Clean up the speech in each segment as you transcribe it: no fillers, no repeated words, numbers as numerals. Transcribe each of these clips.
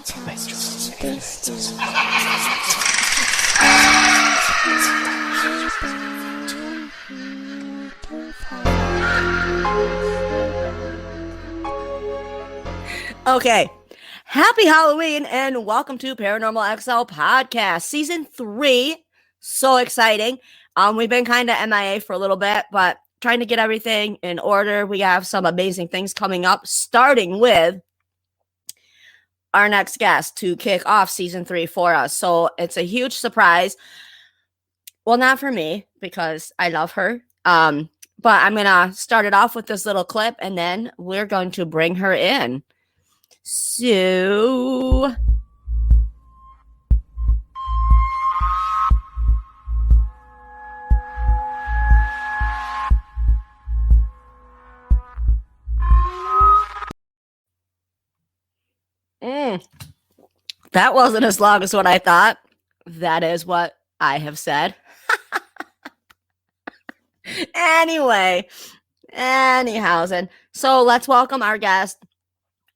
Okay. Happy Halloween and welcome to Paranormal XL Podcast, Season 3. So exciting. We've been kind of MIA for a little bit, but trying to get everything in order. We have some amazing things coming up, starting with our next guest to kick off Season 3 for us. So it's a huge surprise. Well, not for me, because I love her. But I'm going to start it off with this little clip, and then we're going to bring her in. So, that wasn't as long as what I thought. That is what I have said. Anyhow, so let's welcome our guest,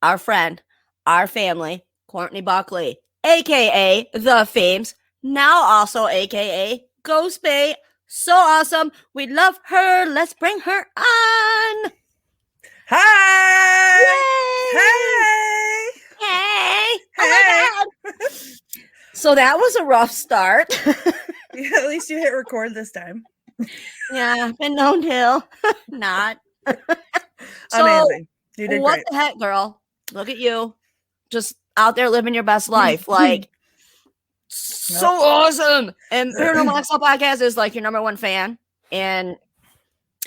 our friend, our family, Courtney Buckley, aka The Fames, now also aka Ghost Bay. So awesome. We love her. Let's bring her on. Hi. Yay! Hey. Hey. Oh my God. So that was a rough start. Yeah, at least you hit record this time. Yeah, been known to. Not. So, amazing. You did what great. The heck, girl? Look at you. Just out there living your best life. Like, so awesome. And Paranormal XL Podcast is like your number one fan. And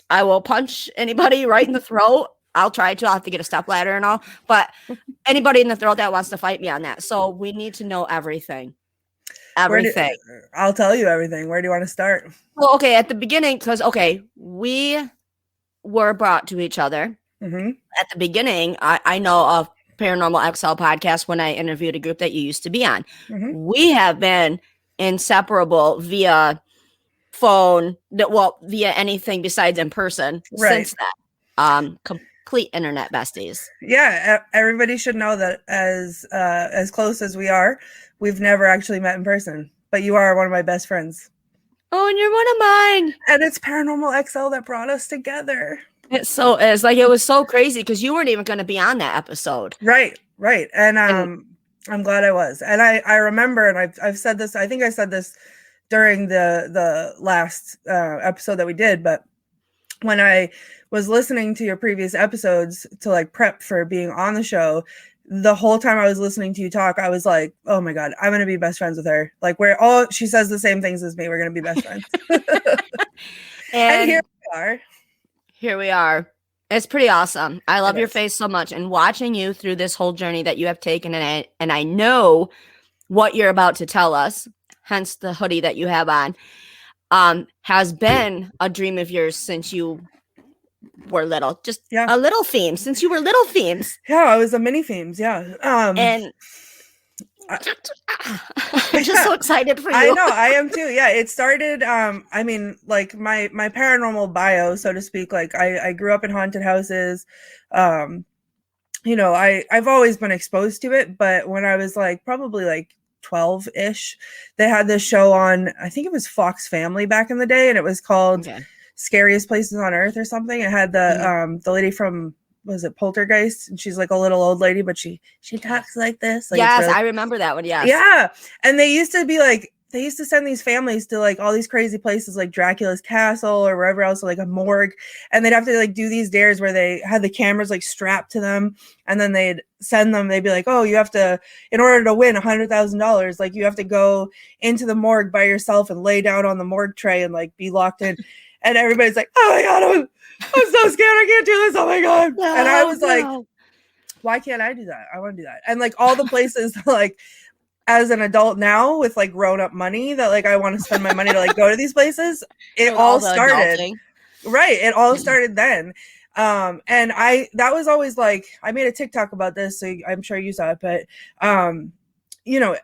I will punch anybody right in the throat. I'll try to. I'll have to get a step ladder and all. But anybody in the throat that wants to fight me on that. So we need to know everything. Everything. I'll tell you everything. Where do you want to start? Well, okay, at the beginning, because, okay, we were brought to each other. Mm-hmm. At the beginning, I know of Paranormal XL Podcast when I interviewed a group that you used to be on. Mm-hmm. We have been inseparable via phone, via anything besides in person since that. Complete internet besties. Yeah, everybody should know that as close as we are, we've never actually met in person. But you are one of my best friends. Oh, and you're one of mine. And it's Paranormal XL that brought us together. It so is. Like, it was so crazy because you weren't even going to be on that episode. Right. And I'm glad I was. And I remember, and I've said this, I think I said this during the last episode that we did, but when I was listening to your previous episodes to like prep for being on the show, the whole time I was listening to you talk, I was like, oh my God, I'm going to be best friends with her. Like, she says the same things as me. We're going to be best friends. And here we are. It's pretty awesome. I love your face so much, and watching you through this whole journey that you have taken, and I know what you're about to tell us, hence the hoodie that you have on, has been a dream of yours since you were little. Just a little theme, since you were little themes. Yeah, I was a mini themes, yeah. And I'm just so excited for you. I know, I am too. Yeah, it started, I mean, like my paranormal bio, so to speak, like I grew up in haunted houses. You know, I've always been exposed to it, but when I was like probably like 12-ish, they had this show on, I think it was Fox Family back in the day, and it was called Scariest Places on Earth or something. It had the lady from, was it Poltergeist? And she's like a little old lady, but she talks like this. Like, yes, really, I remember that one. Yes. Yeah. And they used to send these families to like all these crazy places like Dracula's castle or wherever else, like a morgue. And they'd have to like do these dares where they had the cameras like strapped to them. And then they'd send them, they'd be like, oh, you have to, in order to win $100,000, like you have to go into the morgue by yourself and lay down on the morgue tray and like be locked in. And everybody's like, oh my God, I'm so scared. I can't do this. Oh my God. No, and I was like, why can't I do that? I want to do that. And like all the places, like as an adult now with like grown up money that like I want to spend my money to like go to these places, it all started. Right. It all started then. And that was always like, I made a TikTok about this, so I'm sure you saw it, but, you know,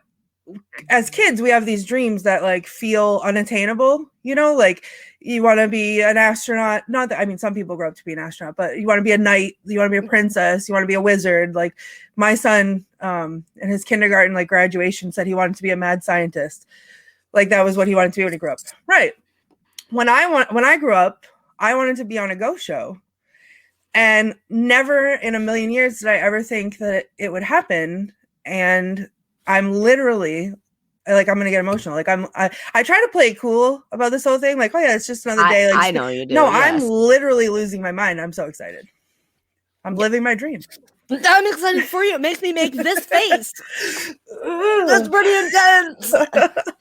as kids, we have these dreams that like feel unattainable, you know, like you want to be an astronaut. Not that, I mean, some people grow up to be an astronaut, but you want to be a knight, you want to be a princess, you want to be a wizard. Like my son, in his kindergarten, like graduation, said he wanted to be a mad scientist. Like that was what he wanted to be when he grew up. Right. When I grew up, I wanted to be on a ghost show. And never in a million years did I ever think that it would happen. And I'm literally like, I'm going to get emotional. Like I try to play cool about this whole thing. Like, oh yeah, it's just another day. Like, I know you do. No, yes. I'm literally losing my mind. I'm so excited. I'm living my dream. I'm excited for you. It makes me make this face. That's pretty intense.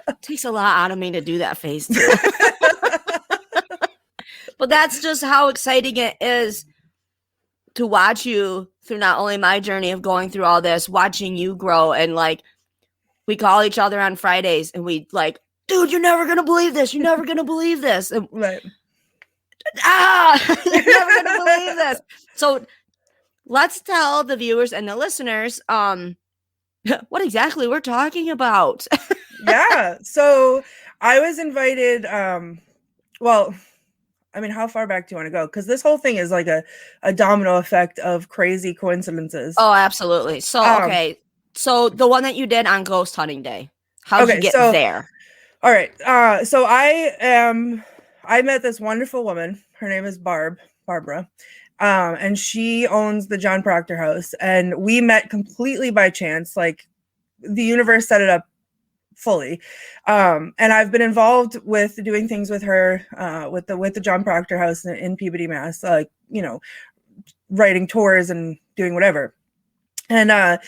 It takes a lot out of me to do that face too. But that's just how exciting it is to watch you through not only my journey of going through all this, watching you grow. And like, we call each other on Fridays and we like, dude, you're never going to believe this. You're never going to believe this. And, right. You're never going to believe this. So let's tell the viewers and the listeners what exactly we're talking about. Yeah. So I was invited, well, I mean, how far back do you want to go? Because this whole thing is like a domino effect of crazy coincidences. Oh, absolutely. So, okay. So the one that you did on Ghost Hunting Day, how did you get there? All right. So I met this wonderful woman. Her name is Barbara. And she owns the John Proctor House. And we met completely by chance. Like the universe set it up fully. And I've been involved with doing things with her, with the John Proctor House in Peabody, Mass, like, you know, writing tours and doing whatever. And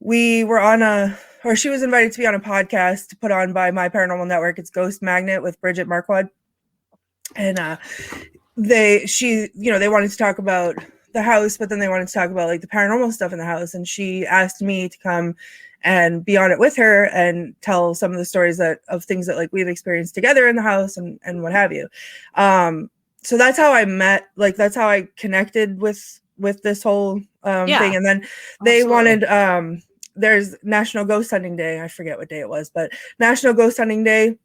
we were she was invited to be on a podcast put on by My Paranormal Network. It's Ghost Magnet with Bridget Marquardt. And they wanted to talk about the house, but then they wanted to talk about like the paranormal stuff in the house. And she asked me to come and be on it with her and tell some of the stories of things that like we've experienced together in the house and what have you. So that's how I met, like, that's how I connected with this whole thing. And then they wanted, there's National Ghost Hunting Day. I forget what day it was, but National Ghost Hunting Day.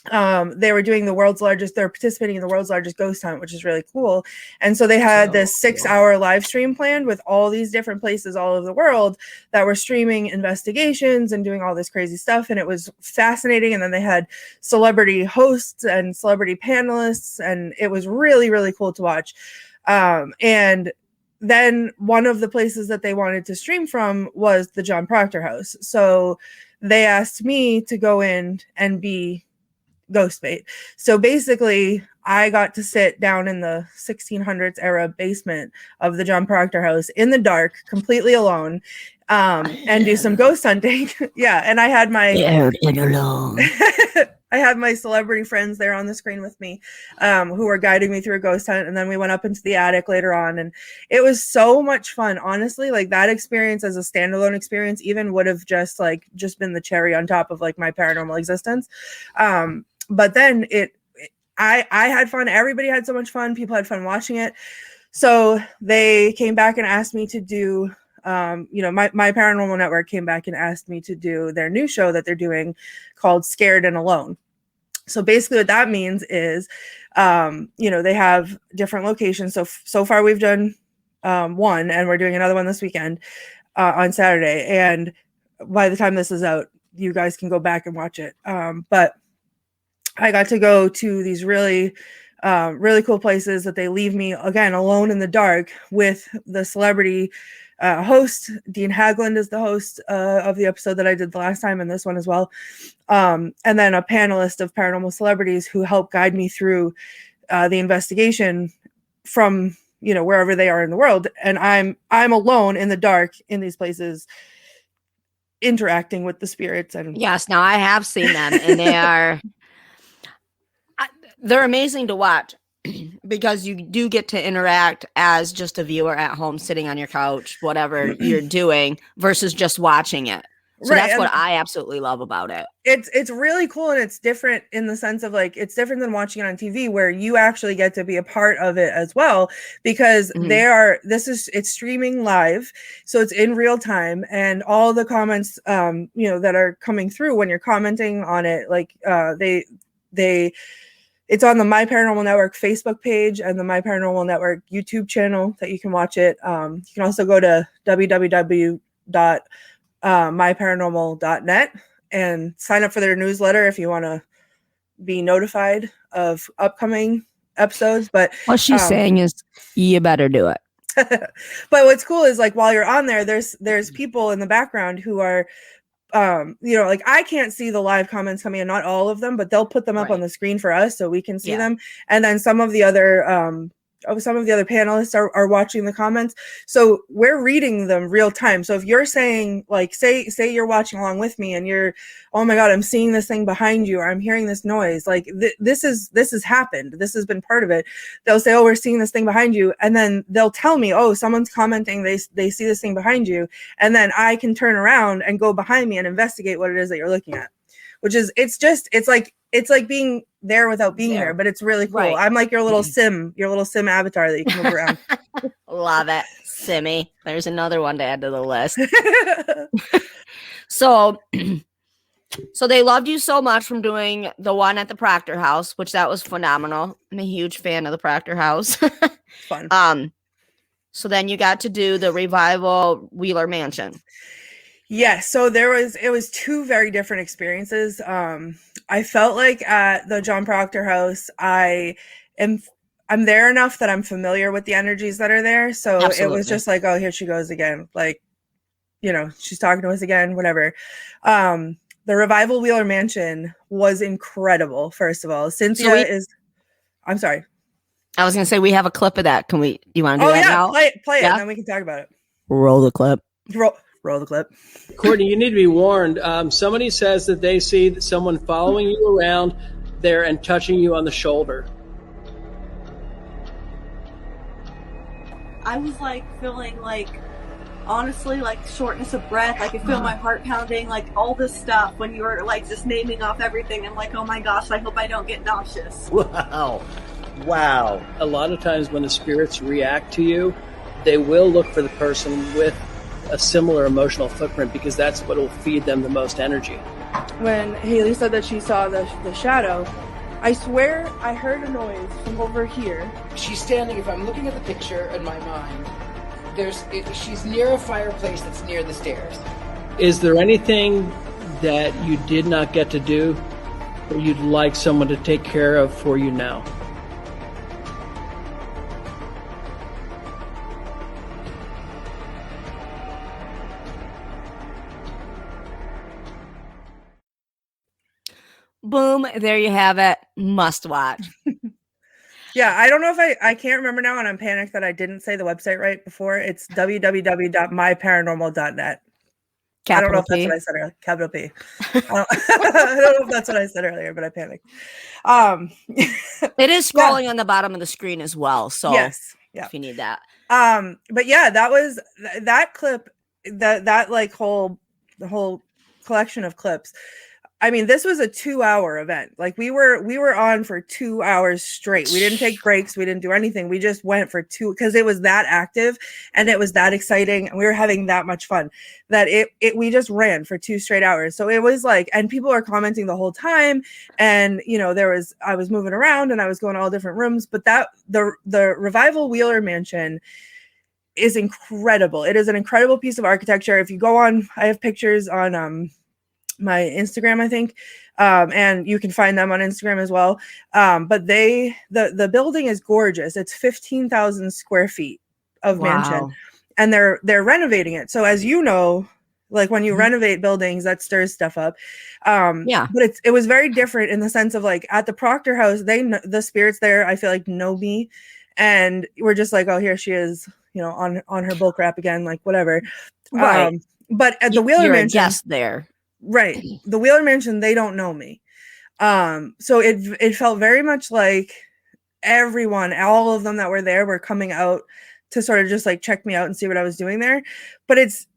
They were doing they're participating in the world's largest ghost hunt, which is really cool. And so they had this 6-hour live stream planned with all these different places all over the world that were streaming investigations and doing all this crazy stuff. And it was fascinating. And then they had celebrity hosts and celebrity panelists, and it was really, really cool to watch. And then one of the places that they wanted to stream from was the John Proctor House. So they asked me to go in and be ghost bait. So basically I got to sit down in the 1600s era basement of the John Proctor House in the dark, completely alone, and do some ghost hunting. Yeah. And I had my I had my celebrity friends there on the screen with me, who were guiding me through a ghost hunt. And then we went up into the attic later on, and it was so much fun. Honestly, like that experience as a standalone experience even would have just been the cherry on top of like my paranormal existence. But then I had fun. Everybody had so much fun. People had fun watching it. So they came back and asked me to do, my Paranormal Network came back and asked me to do their new show that they're doing called Scared and Alone. So basically what that means is, they have different locations. So far we've done one, and we're doing another one this weekend on Saturday. And by the time this is out, you guys can go back and watch it. But I got to go to these really, really cool places that they leave me, again, alone in the dark with the celebrity host. Dean Haglund is the host of the episode that I did the last time, and this one as well. And then a panelist of paranormal celebrities who help guide me through the investigation from, wherever they are in the world. And I'm alone in the dark in these places, interacting with the spirits. And yes, now I have seen them, and they're amazing to watch because you do get to interact as just a viewer at home, sitting on your couch, whatever you're doing, versus just watching it. So that's what I absolutely love about it. It's really cool, and it's different in the sense of like, it's different than watching it on TV where you actually get to be a part of it as well, because it's streaming live. So it's in real time, and all the comments, that are coming through when you're commenting on it, like, It's on the My Paranormal Network Facebook page and the My Paranormal Network YouTube channel that you can watch it. You can also go to www.myparanormal.net and sign up for their newsletter if you want to be notified of upcoming episodes. But what she's saying is you better do it. but what's cool is like while you're on there, there's people in the background who are like I can't see the live comments coming in, not all of them, but they'll put them up on the screen for us so we can see them. And then some of the other panelists are watching the comments. So we're reading them real time. So if you're saying like, say you're watching along with me and you're, oh my God, I'm seeing this thing behind you, or I'm hearing this noise. Like this has happened. This has been part of it. They'll say, oh, we're seeing this thing behind you. And then they'll tell me, oh, someone's commenting. They see this thing behind you. And then I can turn around and go behind me and investigate what it is that you're looking at, which is, it's like being there without being there, but it's really cool. Right. I'm like your little sim avatar that you can move around. Love it. Simmy. There's another one to add to the list. So they loved you so much from doing the one at the Proctor House, which that was phenomenal. I'm a huge fan of the Proctor House. Fun. So then you got to do the Revival Wheeler Mansion. Yes. So it was two very different experiences. I felt like at the John Proctor House, I'm there enough that I'm familiar with the energies that are there. So Absolutely. It was just like, oh, here she goes again. Like, she's talking to us again, whatever. The Revival Wheeler Mansion was incredible. First of all, I'm sorry. I was going to say, we have a clip of that. You want to do that now? Play it, and then we can talk about it. Roll the clip. Roll the clip. Courtney, you need to be warned. Somebody says that they see someone following you around there and touching you on the shoulder. I was like feeling like, honestly, like shortness of breath. I could feel my heart pounding, like all this stuff when you were like just naming off everything. I'm like, oh my gosh, I hope I don't get nauseous. Wow. A lot of times when the spirits react to you, they will look for the person with a similar emotional footprint because that's what will feed them the most energy. When Haley said that she saw the shadow, I swear I heard a noise from over here. She's standing, if I'm looking at the picture in my mind, she's near a fireplace that's near the stairs. Is there anything that you did not get to do that you'd like someone to take care of for you now? Boom, there you have it. Must watch. Yeah, I don't know if I can't remember now, and I'm panicked that I didn't say the website right before. It's www.myparanormal.net. I don't know if that's what I said earlier. Capital P. I don't know if that's what I said earlier, but I panicked. It is scrolling on the bottom of the screen as well. So yes, if you need that. But yeah, that was that clip, that like the whole collection of clips. I mean, this was a 2-hour event. Like we were on for 2 hours straight. We didn't take breaks. We didn't do anything. We just went for because it was that active and it was that exciting and we were having that much fun that we just ran for 2 straight hours. So it was like, and people are commenting the whole time. And I was moving around and I was going to all different rooms, but the Revival Wheeler Mansion is incredible. It is an incredible piece of architecture. If you go on, I have pictures on, my Instagram, I think, and you can find them on Instagram as well. But the building is gorgeous. It's 15,000 square feet of mansion, and they're renovating it. So as you know, like when you renovate buildings, that stirs stuff up. But it was very different in the sense of like at the Proctor House, the spirits there, I feel like know me, and we're just like, oh, here she is, on her bull crap again, like whatever. Right. But at the Wheeler Mansion, guest there. Right. The Wheeler Mansion, they don't know me. So it felt very much like all of them that were there were coming out to sort of just like check me out and see what I was doing there. But it's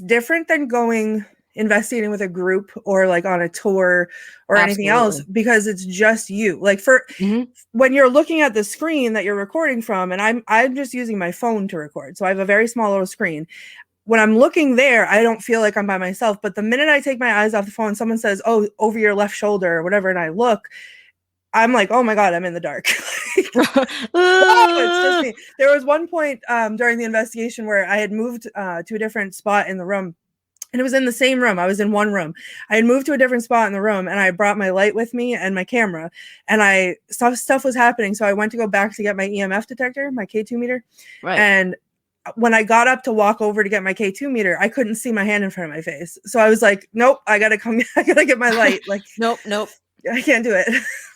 different than investigating with a group or like on a tour or anything else, because it's just you. Like when you're looking at the screen that you're recording from, and I'm just using my phone to record. So I have a very small little screen. When I'm looking there, I don't feel like I'm by myself. But the minute I take my eyes off the phone, someone says, oh, over your left shoulder or whatever, and I look, I'm like, oh my God, I'm in the dark. Oh, it's just me. There was one point during the investigation where I had moved to a different spot in the room. And it was in the same room. I was in one room. I had moved to a different spot in the room, and I brought my light with me and my camera. And stuff was happening. So I went to go back to get my EMF detector, my K2 meter. Right. And when I got up to walk over to get my K2 meter, I couldn't see my hand in front of my face. So I was like, nope, I gotta get my light. Like, nope. I can't do it.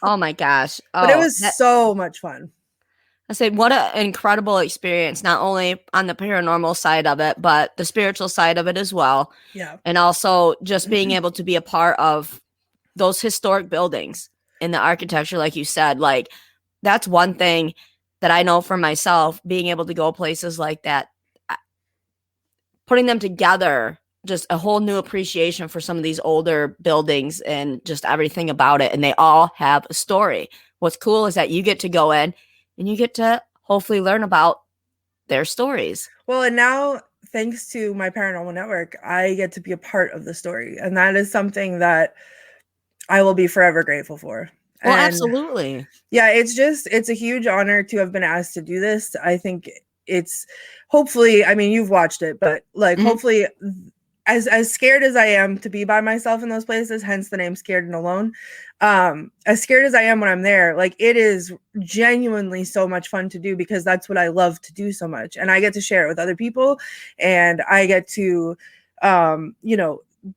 Oh my gosh. But it was so much fun. I say, what an incredible experience, not only on the paranormal side of it, but the spiritual side of it as well. Yeah. And also just being able to be a part of those historic buildings in the architecture, like you said. Like, that's one thing that I know for myself, being able to go places like that, putting them together, just a whole new appreciation for some of these older buildings and just everything about it. And they all have a story. What's cool is that you get to go in and you get to hopefully learn about their stories. Well, and now, thanks to my paranormal network, I get to be a part of the story. And that is something that I will be forever grateful for. Well, and absolutely. Yeah, it's a huge honor to have been asked to do this. I think it's hopefully, I mean, you've watched it, but like, hopefully, as scared as I am to be by myself in those places, hence the name Scared and Alone, as scared as I am when I'm there, like, it is genuinely so much fun to do because that's what I love to do so much. And I get to share it with other people, and I get to,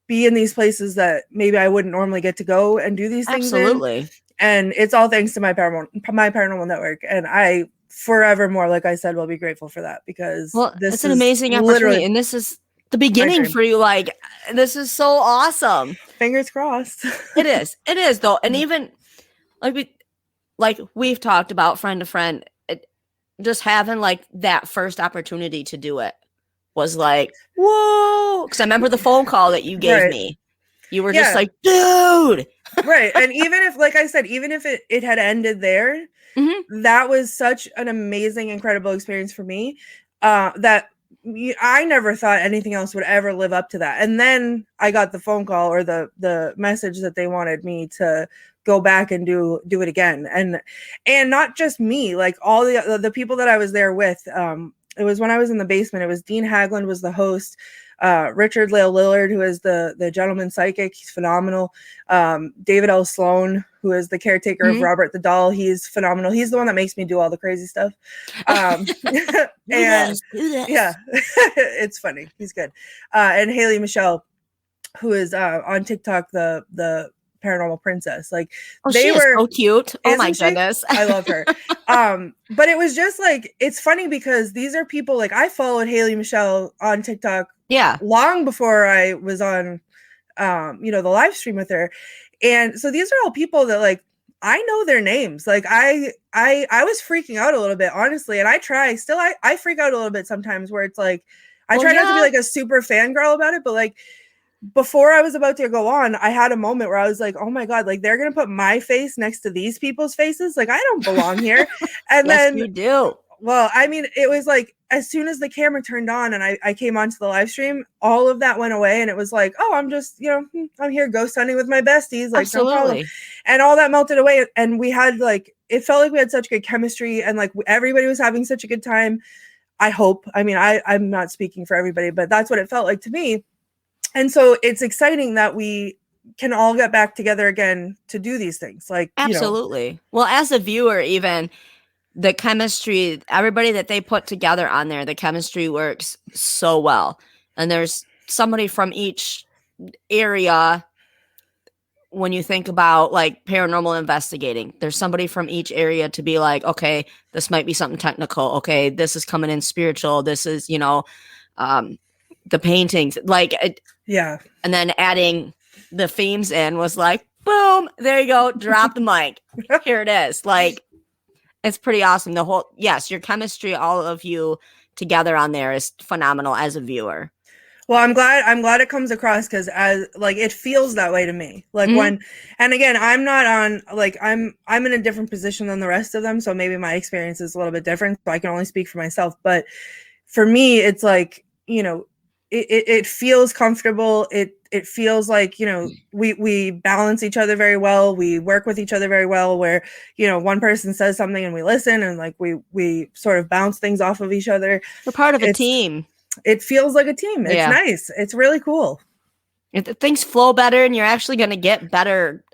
be in these places that maybe I wouldn't normally get to go and do these things in. Absolutely. And it's all thanks to my paranormal network. And I forevermore, like I said, will be grateful for that because it's an amazing opportunity. And this is the beginning for you. Like, this is so awesome. Fingers crossed. It is though. And even like we've talked about friend to friend, just having like that first opportunity to do it was like, whoa. Cause I remember the phone call that you gave me. You were just like, dude. Right. And even if, like I said, even if it had ended there, that was such an amazing, incredible experience for me that I never thought anything else would ever live up to that. And then I got the phone call or the message that they wanted me to go back and do it again. And not just me, like all the people that I was there with. It was when I was in the basement. It was Dean Haglund was the host. Richard Lale Lillard, who is the gentleman psychic, he's phenomenal. David L. Sloan, who is the caretaker of Robert the Doll, he's phenomenal. He's the one that makes me do all the crazy stuff. And yeah, it's funny. He's good. And Haley Michelle, who is on TikTok, the paranormal princess. Like, they were so cute. Oh my goodness. I love her. But it was just like, it's funny because these are people, like, I followed Haley Michelle on TikTok long before I was on the live stream with her. And so these are all people that, like, I know their names. Like, I was freaking out a little bit, honestly. And I freak out a little bit sometimes where it's like, I try not to be like a super fangirl about it, but like, before I was about to go on, I had a moment where I was like, oh my God, like, they're going to put my face next to these people's faces. Like, I don't belong here. And then you do. Well, I mean, it was like, as soon as the camera turned on and I came onto the live stream, all of that went away. And it was like, oh, I'm just, I'm here ghost hunting with my besties. Like, no problem. And all that melted away. And we had like, it felt like we had such good chemistry and like everybody was having such a good time. I hope. I mean, I'm not speaking for everybody, but that's what it felt like to me. And so it's exciting that we can all get back together again to do these things. Like, absolutely. Well, as a viewer, even the chemistry, everybody that they put together on there, the chemistry works so well. And there's somebody from each area. When you think about like paranormal investigating, there's somebody from each area to be like, okay, this might be something technical. Okay, this is coming in spiritual. This is, the paintings, like, and then adding the themes in was like, boom, there you go, drop the mic, here it is. Like, it's pretty awesome. The whole, your chemistry, all of you together on there is phenomenal as a viewer. Well, I'm glad it comes across because as like it feels that way to me. Like when, and again, I'm not on like I'm in a different position than the rest of them, so maybe my experience is a little bit different. So I can only speak for myself, but for me, it's like it feels comfortable. It feels like, you know, we balance each other very well. We work with each other very well, where, you know, one person says something and we listen, and like we sort of bounce things off of each other. We're part of a team. It feels like a team. It's nice. It's really cool. Things flow better, and you're actually going to get better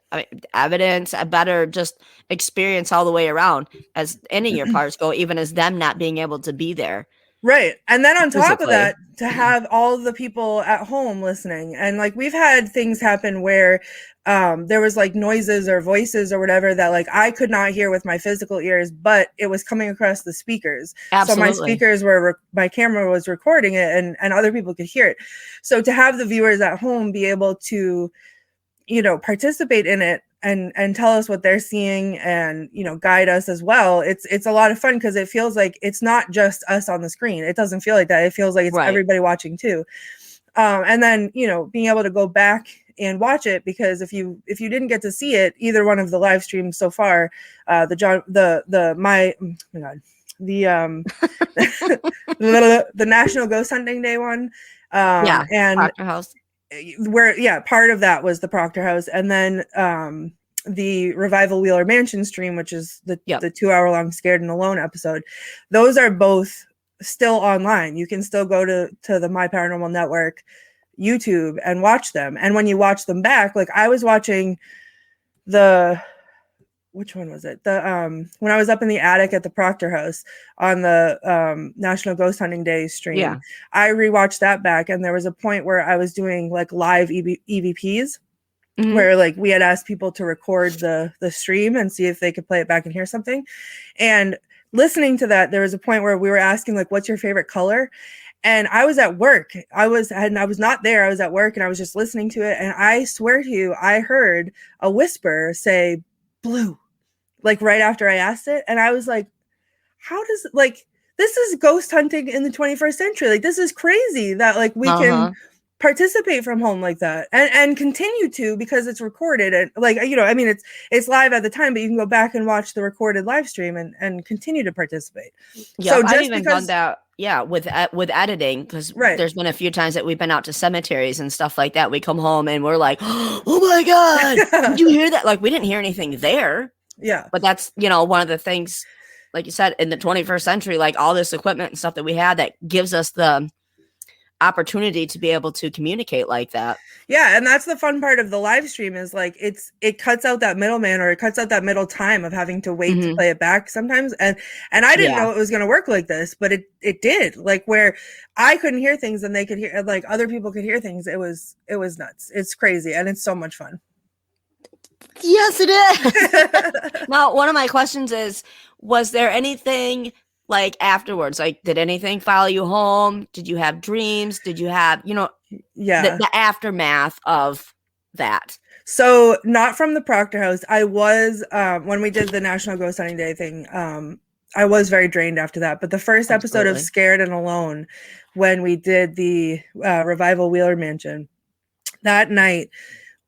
evidence, a better just experience all the way around, as any of your parts go, even as them not being able to be there. Right. And then on top of Physically. that, to have all the people at home listening. And like we've had things happen where there was like noises or voices or whatever that like I could not hear with my physical ears, but it was coming across the speakers. Absolutely. So my speakers were, my camera was recording it, and other people could hear it. So to have the viewers at home be able to, you know, participate in it and tell us what they're seeing, and, you know, guide us as well. It's a lot of fun, because it feels like it's not just us on the screen. It doesn't feel like that. It feels like it's everybody watching too. And then, you know, being able to go back and watch it, because if you didn't get to see it, either one of the live streams so far, the National Ghost Hunting Day one, and Proctor House. Part of that was the Proctor House, and then the Revival Wheeler Mansion stream, which is the 2-hour long Scared and Alone episode. Those are both still online. You can still go to the My Paranormal Network YouTube and watch them. And when you watch them back, like I was watching which one was it? When I was up in the attic at the Proctor House on the National Ghost Hunting Day stream, I rewatched that back, and there was a point where I was doing like live EVPs, where like we had asked people to record the stream and see if they could play it back and hear something. And listening to that, there was a point where we were asking like, what's your favorite color? And I was at work. I was not there. I was at work, and I was just listening to it. And I swear to you, I heard a whisper say blue, like right after I asked it. And I was like, how does, like, this is ghost hunting in the 21st century. Like, this is crazy that like we can participate from home like that, and continue to, because it's recorded, and like, you know, I mean, it's live at the time, but you can go back and watch the recorded live stream and continue to participip. So I've even done that. Yeah, with editing, because there's been a few times that we've been out to cemeteries and stuff like that. We come home and we're like, oh my God, did you hear that? Like, we didn't hear anything there. Yeah. But that's, you know, one of the things, like you said, in the 21st century, like all this equipment and stuff that we had that gives us the opportunity to be able to communicate like that. Yeah, and that's the fun part of the live stream, is like it cuts out that middleman, or it cuts out that middle time of having to wait to play it back sometimes. And I didn't know it was going to work like this, but it did. Like, where I couldn't hear things and they could hear, like other people could hear things. It was nuts. It's crazy, and it's so much fun. Yes, it is. Now, one of my questions is, was there anything like afterwards? Like, did anything follow you home? Did you have dreams? Did you have, you know, the aftermath of that? So not from the Proctor House. I was, when we did the National Ghost Hunting Day thing, I was very drained after that. But the first episode of Scared and Alone, when we did the Revival Wheeler Mansion, that night,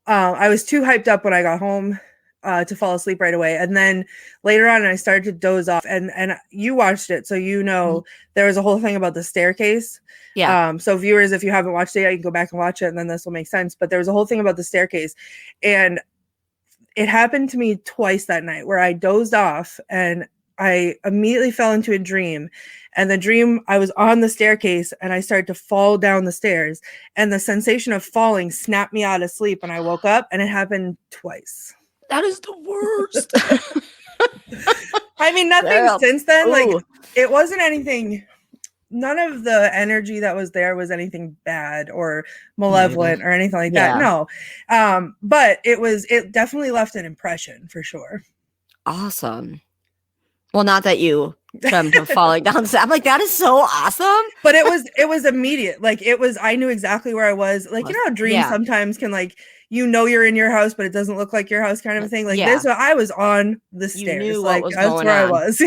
I was too hyped up when I got home to fall asleep right away. And then later on, I started to doze off. And you watched it, so you know there was a whole thing about the staircase. Yeah. So viewers, if you haven't watched it yet, you can go back and watch it, and then this will make sense. But there was a whole thing about the staircase. And it happened to me twice that night, where I dozed off and I immediately fell into a dream. And the dream, I was on the staircase and I started to fall down the stairs. And the sensation of falling snapped me out of sleep. And I woke up, and it happened twice. That is the worst. I mean, nothing since then. Like, it wasn't anything. None of the energy that was there was anything bad or malevolent or anything like that. No. But it definitely left an impression, for sure. Awesome. Well, not that you jumped from falling down. I'm like, that is so awesome. But it was immediate. Like, I knew exactly where I was. Like, you know how dreams sometimes can, like, you know, you're in your house, but it doesn't look like your house, kind of a thing. Like this, I was on the stairs. You knew like, what was that's going where on. I was.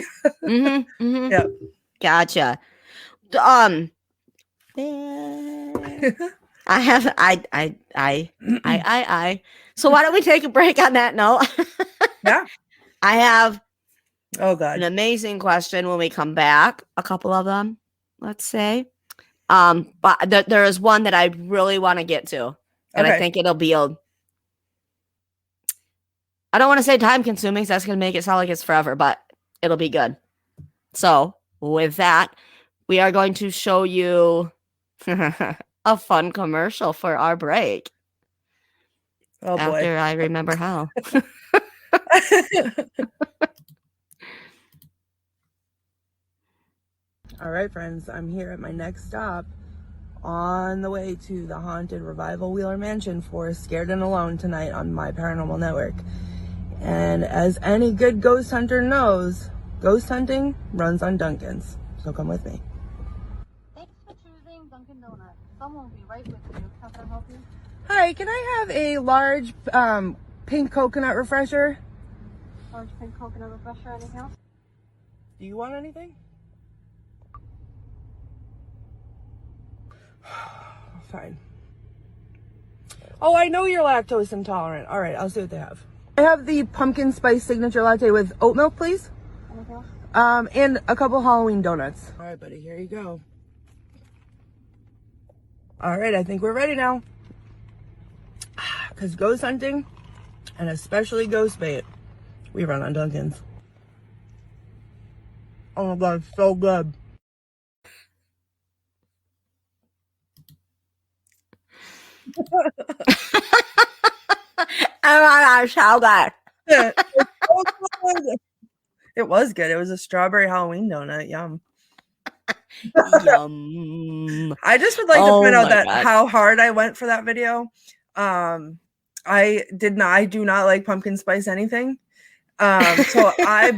Yeah. Gotcha. I. So why don't we take a break on that note? Yeah. I have an amazing question when we come back. A couple of them, let's say. But there is one that I really want to get to, and I Okay. think it'll be I don't want to say time consuming, so that's going to make it sound like it's forever, but it'll be good. So with that, we are going to show you a fun commercial for our break. Oh boy. After I remember how. All right, friends, I'm here at my next stop on the way to the haunted Revival Wheeler Mansion for Scared and Alone tonight on my Paranormal Network. And as any good ghost hunter knows, ghost hunting runs on Dunkin's. So come with me. Thanks for choosing Dunkin' Donuts. Someone will be right with you. How can I help you? Hi, can I have a large pink coconut refresher? Large pink coconut refresher, anything else? Do you want anything? Fine. Oh, I know you're lactose intolerant. All right, I'll see what they have. I have the pumpkin spice signature latte with oat milk, please. Anything else? And a couple Halloween donuts. All right, buddy, here you go. All right, I think we're ready now. Because ghost hunting, and especially ghost bait, we run on Dunkin's. Oh my God, it's so good. Oh my gosh, how good. It was good. It was a strawberry Halloween donut. Yum. Yum. I just would like to Oh point out my that God. how hard I went for that video. I do not like pumpkin spice anything. So I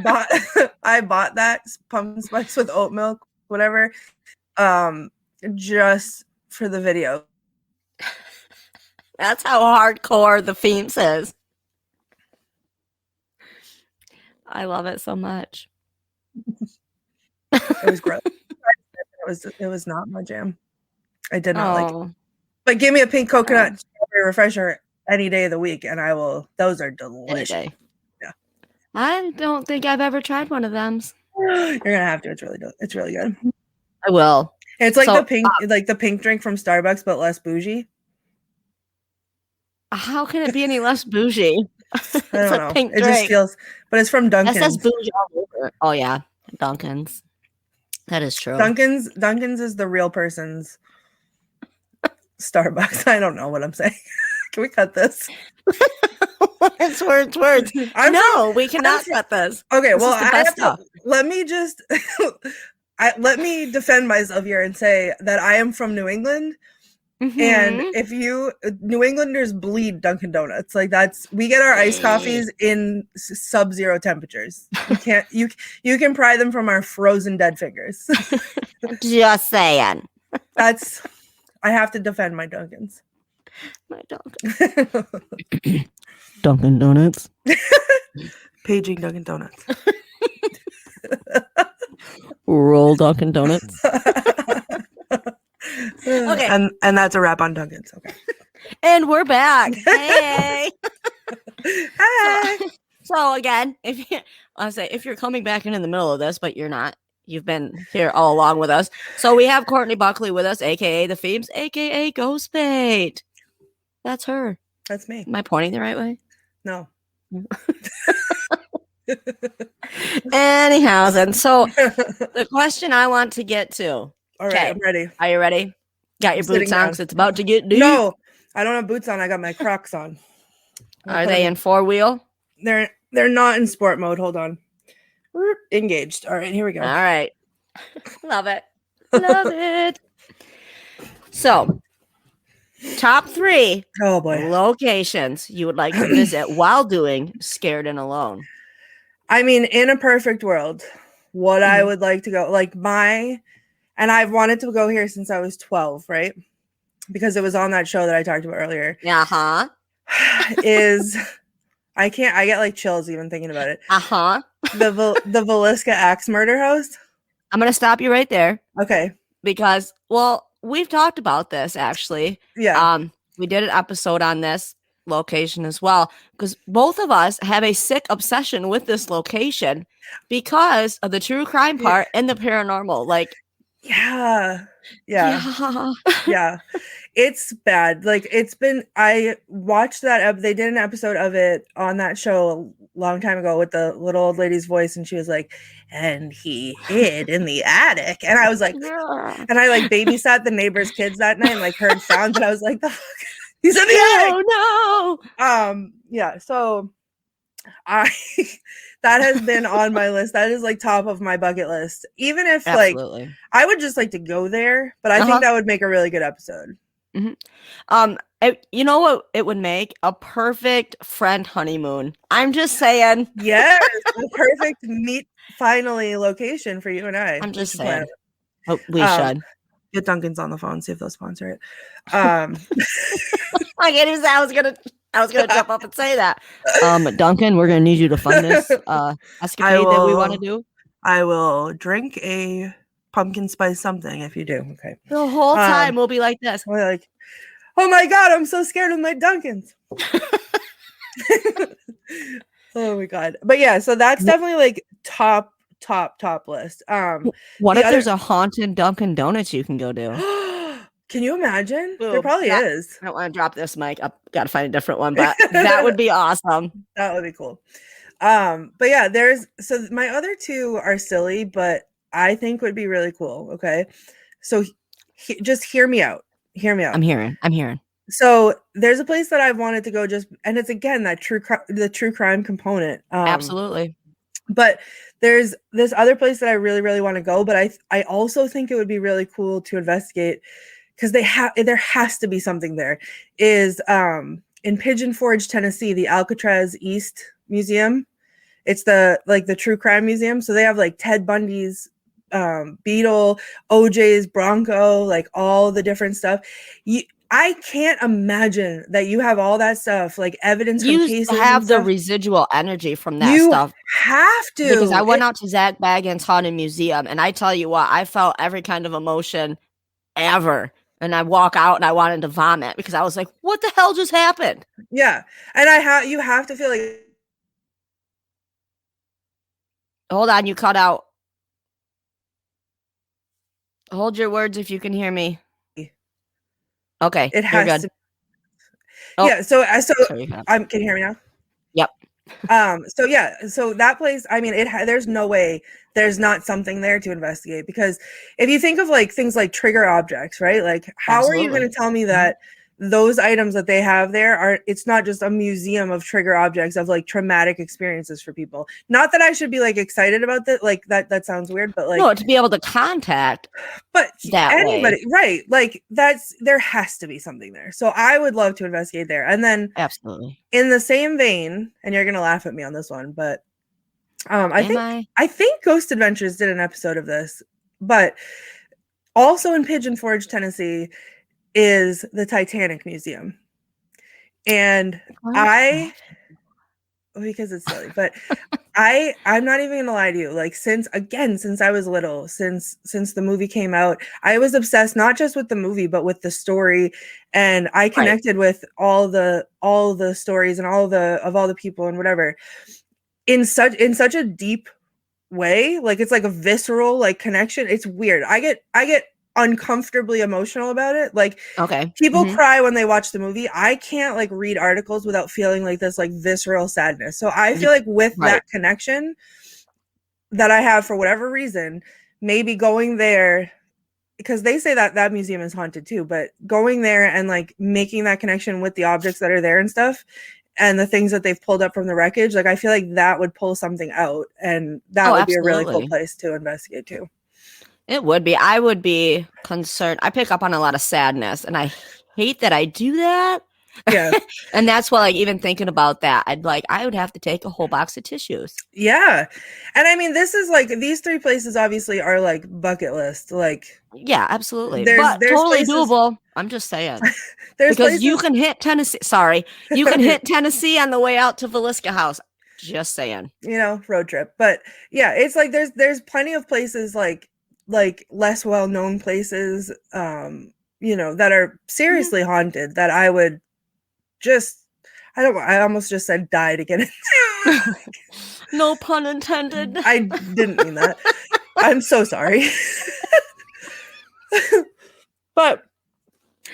bought that pumpkin spice with oat milk, whatever, just for the video. That's how hardcore the Phoenix is. I love it so much. It was gross. It was not my jam. I did not like it. Oh, But give me a pink coconut strawberry refresher any day of the week, and I will. Those are any delicious. day. Yeah. I don't think I've ever tried one of them. You're gonna have to. It's really good. I will. It's like So, the pink drink from Starbucks, but less bougie. How can it be any less bougie? I It's don't a know. pink It just drink. feels, but it's from That says Dunkin's. bougie all over. Oh yeah, Dunkin's. That is true. Dunkin's is the real person's Starbucks. I don't know what I'm saying. Can we cut this? It's words. No, we cannot cut this. Okay, This well, is the best stuff. let me just let me defend myself here and say that I am from New England. And Mhm. if New Englanders bleed Dunkin' Donuts, like we get our iced coffees in sub-zero temperatures. You can pry them from our frozen dead fingers. Just saying. I have to defend my Dunkins. My Dunkin'. Dunkin' Donuts. Paging Dunkin' Donuts. Roll Dunkin' Donuts. Okay. And that's a wrap on Dunkin's. Okay. And we're back. Hey. Hi. So again, if you're coming back in the middle of this, but you're not, you've been here all along with us. So we have Courtney Buckley with us, aka the Phoebes, aka Ghost Bait. That's her. That's me. Am I pointing the right way? No. Anyhow, then so the question I want to get to. All right, Okay. I'm ready. Are you ready? Got your I'm sitting boots on down. because it's about to get deep. No, I don't have boots on. I got my Crocs on. Are they in 4-wheel? They're not in sport mode. Hold on. We're engaged. All right, here we go. All right. Love it. Love it. So, top 3 Oh boy. locations you would like to visit while doing Scared and Alone. I mean, in a perfect world, what I Mhm. would like to go, and I've wanted to go here since I was 12, right? Because it was on that show that I talked about earlier. Uh-huh. I get like chills even thinking about it. Uh-huh. The Villisca Axe Murder House. I'm going to stop you right there Okay. because, well, we've talked about this actually. Yeah. We did an episode on this location as well because both of us have a sick obsession with this location because of the true crime part and the paranormal. Like, Yeah. Yeah. Yeah. Yeah. It's bad. Like I watched that they did an episode of it on that show a long time ago with the little old lady's voice, and she was like, and he hid in the attic. And I was like, Yeah. and I like babysat the neighbor's kids that night and like heard sounds, and I was like, the fuck? He's in the attic. Oh Yeah, so I that has been on my list. That is like top of my bucket list. Even if no. like Absolutely. I would just like to go there, but I think that would make a really good episode. You know what it would make? A perfect friend honeymoon. I'm just saying. Yes, a perfect meet finally location for you and I. I'm just We should plan saying. Oh, we should. Get Duncan's on the phone, see if they'll sponsor it. I can't even say I was gonna jump up and say that. Duncan, we're gonna need you to fund this escapade that we want to do. I will drink a pumpkin spice something if you do. Okay. The whole time we'll be like this. We're like, oh my god, I'm so scared of my Dunkins. Oh my god. But yeah, so that's definitely like top list. What if there's a haunted Dunkin' Donuts you can go to? Can you imagine? Boom. There probably is. I don't want to drop this mic. I've got to find a different one, but that would be awesome. That would be cool. But yeah, so my other two are silly, but I think would be really cool. Okay. So just hear me out. Hear me out. I'm hearing. So there's a place that I've wanted to go and it's again, that the true crime component. Absolutely. But there's this other place that I really, really want to go, but I also think it would be really cool to investigate because there has to be something there. Is in Pigeon Forge, Tennessee, the Alcatraz East Museum. It's the true crime museum. So they have like Ted Bundy's Beetle, OJ's Bronco, like all the different stuff. I can't imagine that you have all that stuff, like evidence from cases. You have the residual energy from that stuff. You have to. Because I went out to Zach Bagans' Haunted Museum, and I tell you what, I felt every kind of emotion ever. And I walk out and I wanted to vomit because I was like, what the hell just happened? Yeah. And you have to feel like. Hold on, you cut out. Hold your words if you can hear me. Okay, it has you're good. to. Oh, yeah. So sorry, can you hear me now? Yep. So yeah, so that place, I mean, there's no way there's not something there to investigate, because if you think of like things like trigger objects, right? Like how are you going to tell me that those items that they have there it's not just a museum of trigger objects of like traumatic experiences for people? Not that I should be like excited about that, like that sounds weird, but like no, to be able to contact anybody, right? Like there has to be something there. So I would love to investigate there. And then absolutely in the same vein, and you're gonna laugh at me on this one, but I think Ghost Adventures did an episode of this, but also in Pigeon Forge, Tennessee, is the Titanic Museum. And because it's silly, but I'm not even gonna lie to you, like since I was little, since the movie came out, I was obsessed not just with the movie but with the story, and I connected with all the stories and all the people and whatever in such a deep way. Like it's like a visceral like connection. It's weird. I get uncomfortably emotional about it. Like people cry when they watch the movie. I can't like read articles without feeling like this like visceral sadness. So I feel like with that connection that I have for whatever reason, maybe going there, because they say that museum is haunted too, but going there and like making that connection with the objects that are there and stuff and the things that they've pulled up from the wreckage, like I feel like that would pull something out, and that would be a really cool place to investigate too. It would be. I would be concerned. I pick up on a lot of sadness, and I hate that I do that. Yeah. And that's why, like, even thinking about that, I would have to take a whole box of tissues. Yeah. And I mean, this is like, these three places obviously are like bucket list. Like, yeah, absolutely. There's totally places, doable. I'm just saying. Because places, you can hit Tennessee. Sorry. You can hit Tennessee on the way out to Villisca House. Just saying. Road trip. But yeah, it's like there's plenty of plays like less well-known places that are seriously haunted that I would I almost just said die to get into. No pun intended. I didn't mean that. I'm so sorry.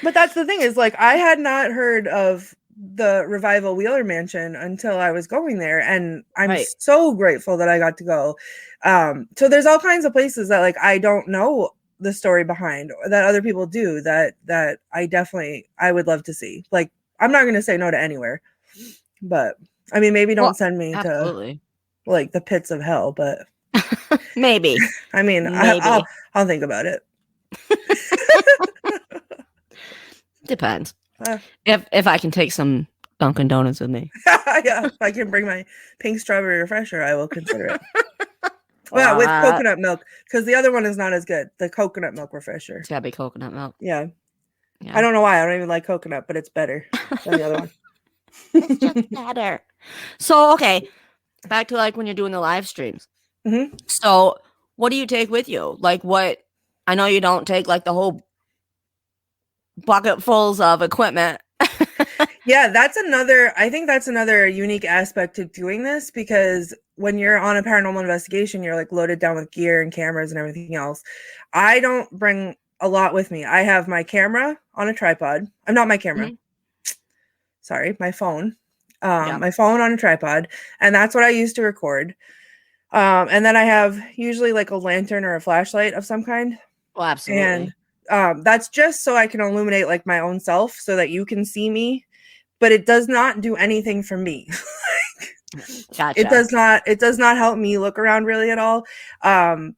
But that's the thing is like I had not heard of the Revival Wheeler Mansion until I was going there, and I'm Right. so grateful that I got to go. So there's all kinds of places that like I don't know the story behind that other people do that I would love to see. Like I'm not going to say no to anywhere, but I mean maybe don't send me to Absolutely. like the pits of hell, but Maybe. I mean Maybe. I'll think about it. Depends. Uh. If I can take some Dunkin' Donuts with me. Yeah, if I can bring my pink strawberry refresher, I will consider it. Well, with coconut milk, because the other one is not as good. The coconut milk refresher. It's gotta be coconut milk. Yeah. I don't know why. I don't even like coconut, but it's better than the other one. It's just better. So, okay, back to like when you're doing the live streams. Mm-hmm. So, what do you take with you? Like, what? I know you don't take like the whole bucketfuls of equipment. Yeah, I think that's another unique aspect to doing this, because when you're on a paranormal investigation, you're like loaded down with gear and cameras and everything else. I don't bring a lot with me. I have my camera on a tripod. I'm not my camera. Mm-hmm. Sorry, my phone. My phone on a tripod, and that's what I use to record. And then I have usually like a lantern or a flashlight of some kind. Well, absolutely. And that's just so I can illuminate like my own self so that you can see me, but it does not do anything for me. Gotcha. It does not help me look around really at all.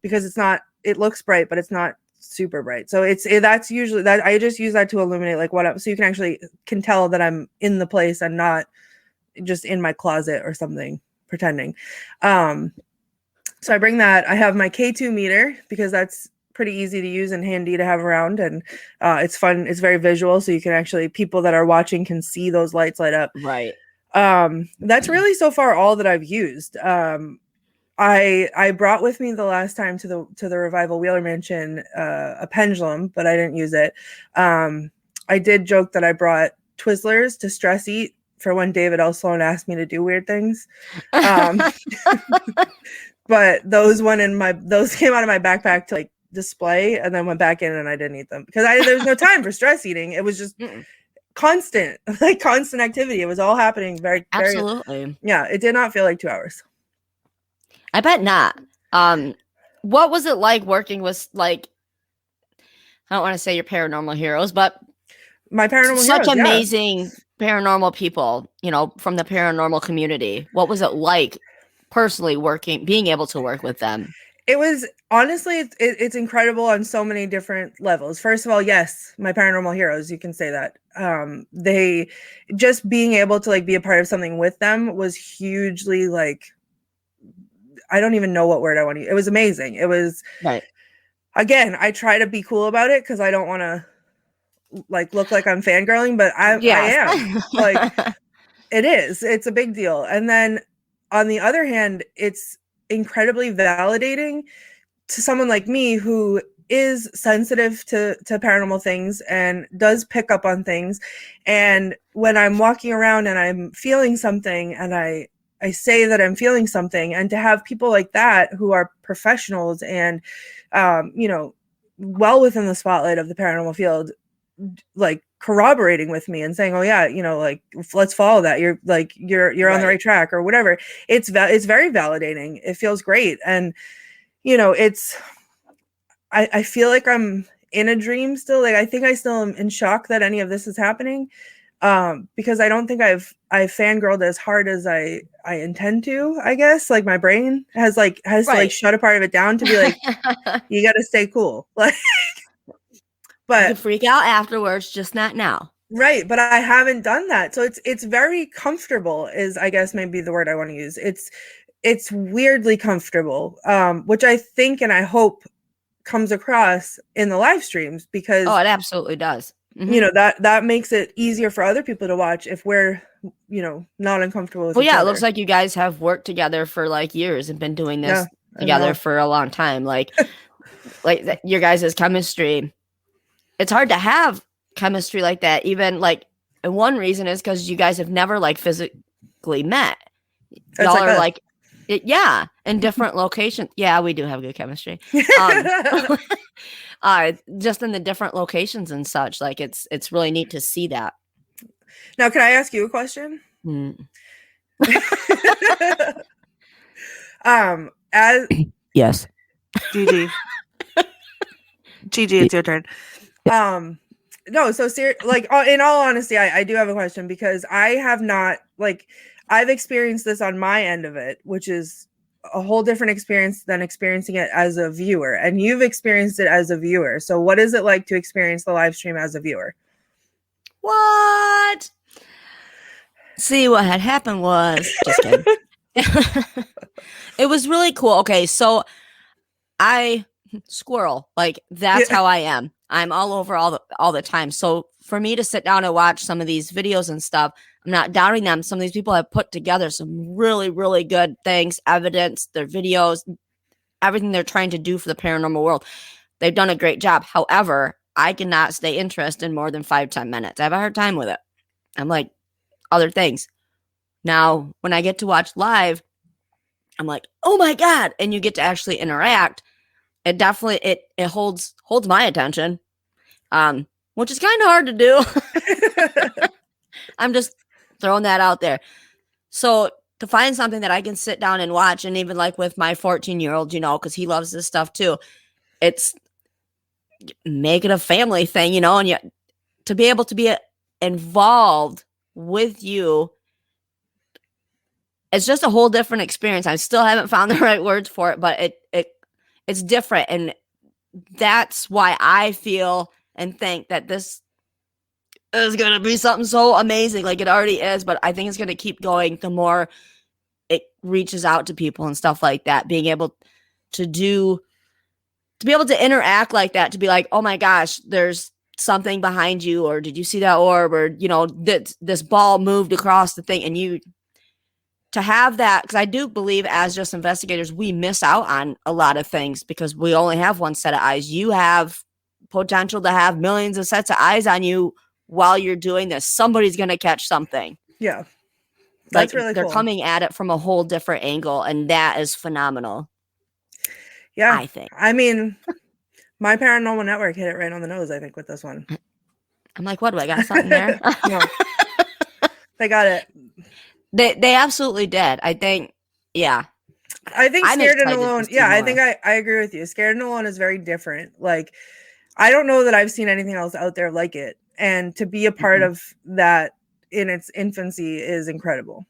Because it looks bright, but it's not super bright. So that's usually that I just use that to illuminate like so you can tell that I'm in the place and not just in my closet or something pretending. So I bring that. I have my K2 meter because that's pretty easy to use and handy to have around, and it's fun. It's very visual, so you can actually, people that are watching can see those lights light up. Right. That's really so far all that I've used. I brought with me the last time to the Revival Wheeler Mansion a pendulum, but I didn't use it. I did joke that I brought Twizzlers to stress eat for when David L. Sloan asked me to do weird things. But those came out of my backpack to like display, and then went back in, and I didn't eat them because there was no time for stress eating. It was just constant activity. It was all happening very absolutely. Yeah, it did not feel like 2 hours. I bet not. What was it like working with, like, I don't want to say your paranormal heroes, but my paranormal such heroes, amazing paranormal people, from the paranormal community. What was it like personally being able to work with them? It was honestly, it's incredible on so many different levels. First of all, yes, my paranormal heroes, you can say that. They just being able to like be a part of something with them was hugely like, I don't even know what word I want to use. It was amazing. It was right. Again, I try to be cool about it because I don't want to like look like I'm fangirling, but I am. Like it's a big deal. And then on the other hand, it's incredibly validating to someone like me who is sensitive to paranormal things and does pick up on things. And when I'm walking around and I'm feeling something and I say that I'm feeling something, and to have people like that who are professionals and, well within the spotlight of the paranormal field, like corroborating with me and saying, oh yeah, like let's follow that. You're right on the right track or whatever. It's very validating. It feels great. And, I feel like I'm in a dream still. Like, I think I still am in shock that any of this is happening. Because I don't think I've fangirled as hard as I intend to, I guess. Like my brain has to like shut a part of it down to be like, you got to stay cool. Like, but you freak out afterwards, just not now. Right. But I haven't done that. So it's very comfortable is, I guess, maybe the word I want to use. It's weirdly comfortable, which I think, and I hope comes across in the live streams, because it absolutely does. Mm-hmm. That makes it easier for other people to watch if we're, not uncomfortable with each other. It looks like you guys have worked together for like years and been doing this together for a long time. Like, your guys' chemistry. It's hard to have chemistry like that. Even like, and one reason is because you guys have never like physically met. Y'all are like, in different locations. Yeah, we do have good chemistry. just in the different locations and such. Like it's really neat to see that. Now, can I ask you a question? Mm. As Yes. Gigi, it's your turn. No, so like in all honesty, I do have a question because I have not like I've experienced this on my end of it, which is a whole different experience than experiencing it as a viewer, and you've experienced it as a viewer. So what is it like to experience the live stream as a viewer? What? See, what had happened was just kidding. It was really cool. Okay, so I squirrel, like that's how I am. I'm all over all the time. So for me to sit down and watch some of these videos and stuff, I'm not doubting them. Some of these people have put together some really, really good things, evidence, their videos, everything they're trying to do for the paranormal world. They've done a great job. However, I cannot stay interested in more than 5-10 minutes. I have a hard time with it. I'm like, other things. Now, when I get to watch live, I'm like, oh my God. And you get to actually interact. It definitely, it holds my attention, which is kind of hard to do. I'm just throwing that out there. So to find something that I can sit down and watch, and even like with my 14-year-old, you know, because he loves this stuff too, it's make it a family thing, you know, and yet to be able to be involved with you, it's just a whole different experience. I still haven't found the right words for it, but it's different, and that's why I feel and think that this is going to be something so amazing. Like it already is, but I think it's going to keep going the more it reaches out to people and stuff like that. Being able to be able to interact like that, to be like, oh my gosh, there's something behind you, or did you see that orb, or you know, this ball moved across the thing, and you to have that, because I do believe as just investigators, we miss out on a lot of things because we only have one set of eyes. You have potential to have millions of sets of eyes on you while you're doing this. Somebody's going to catch something. Yeah. That's like, really they're cool. coming at it from a whole different angle, and that is phenomenal. Yeah. I think. I mean, my paranormal network hit it right on the nose, I think, with this one. I'm like, what do I got something there? No. They got it. They absolutely did. I think, yeah. I think I'm Scared and excited to Alone. see Yeah, I more. think I agree with you. Scared and Alone is very different. Like, I don't know that I've seen anything else out there like it. And to be a part of that in its infancy is incredible.